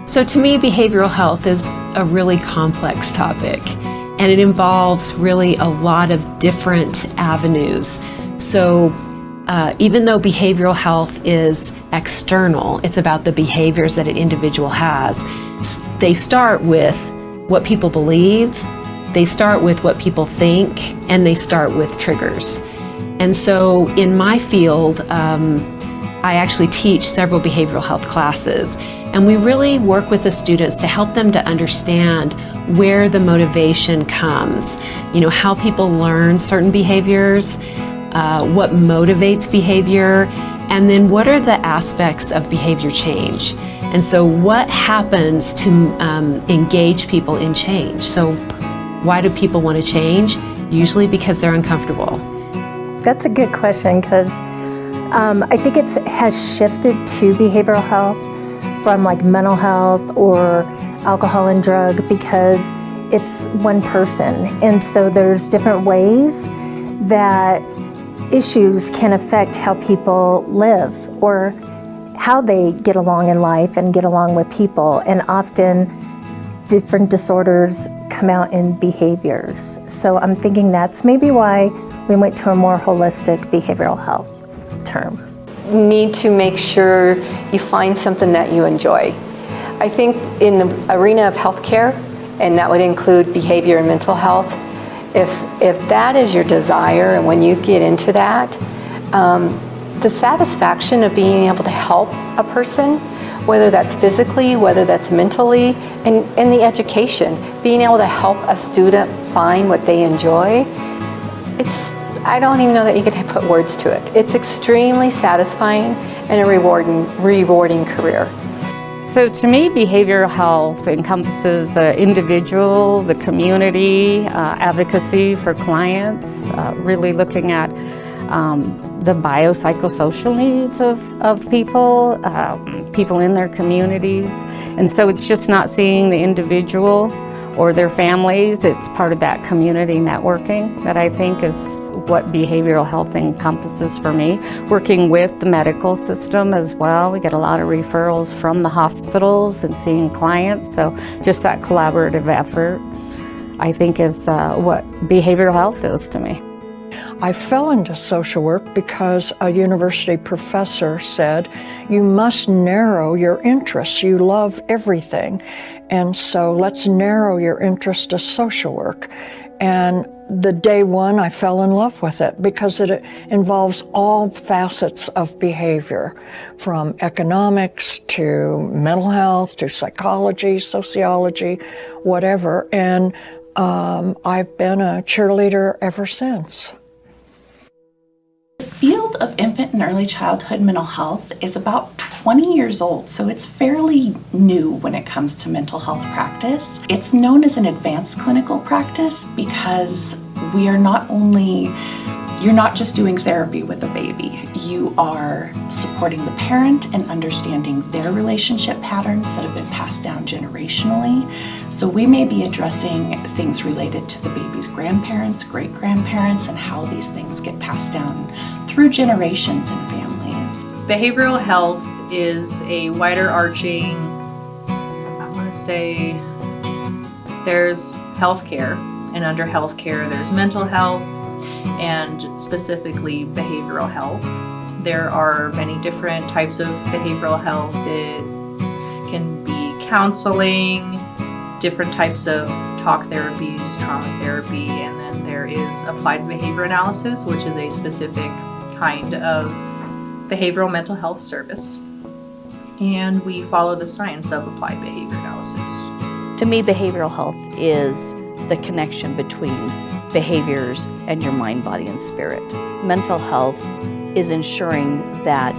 So to me, behavioral health is a really complex topic, and it involves really a lot of different avenues. So even though behavioral health is external, it's about the behaviors that an individual has. They start with what people believe, they start with what people think, and they start with triggers. And so in my field, I actually teach several behavioral health classes, and we really work with the students to help them to understand where the motivation comes, how people learn certain behaviors, what motivates behavior, and then what are the aspects of behavior change. And so what happens to engage people in change? So why do people want to change? Usually because they're uncomfortable. That's a good question, because I think it has shifted to behavioral health from like mental health or alcohol and drug, because it's one person. And so there's different ways that issues can affect how people live or how they get along in life and get along with people. And often different disorders come out in behaviors. So I'm thinking that's maybe why we went to a more holistic behavioral health term. Need to make sure you find something that you enjoy. I think in the arena of healthcare, and that would include behavior and mental health, if that is your desire, and when you get into that, the satisfaction of being able to help a person, whether that's physically, whether that's mentally, and the education, being able to help a student find what they enjoy, I don't even know that you could put words to it. It's extremely satisfying and a rewarding career. So to me, behavioral health encompasses the individual, the community, advocacy for clients, really looking at the biopsychosocial needs of people, people in their communities. And so it's just not seeing the individual or their families, it's part of that community networking that I think is what behavioral health encompasses for me. Working with the medical system as well. We get a lot of referrals from the hospitals and seeing clients, so just that collaborative effort I think is what behavioral health is to me. I fell into social work because a university professor said, you must narrow your interests. You love everything. And so let's narrow your interest to social work. And the day one, I fell in love with it because it involves all facets of behavior, from economics to mental health to psychology, sociology, whatever. And I've been a cheerleader ever since. The field of infant and early childhood mental health is about 20 years old, so it's fairly new when it comes to mental health practice. It's known as an advanced clinical practice because you're not just doing therapy with a baby. You are supporting the parent and understanding their relationship patterns that have been passed down generationally. So we may be addressing things related to the baby's grandparents, great-grandparents, and how these things get passed down through generations and families. Behavioral health is a wider arching, I want to say, there's healthcare, and under healthcare there's mental health, and specifically behavioral health. There are many different types of behavioral health. It can be counseling, different types of talk therapies, trauma therapy, and then there is applied behavior analysis, which is a specific kind of behavioral mental health service. And we follow the science of applied behavior analysis. To me, behavioral health is the connection between behaviors and your mind, body, and spirit. Mental health is ensuring that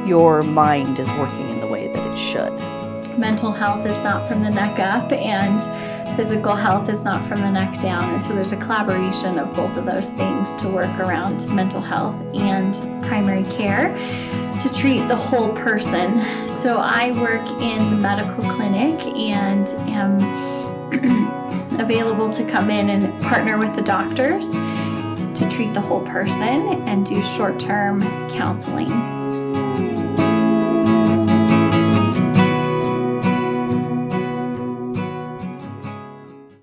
your mind is working in the way that it should. Mental health is not from the neck up, and physical health is not from the neck down. And so there's a collaboration of both of those things to work around mental health and primary care to treat the whole person. So I work in the medical clinic and am available to come in and partner with the doctors to treat the whole person and do short-term counseling.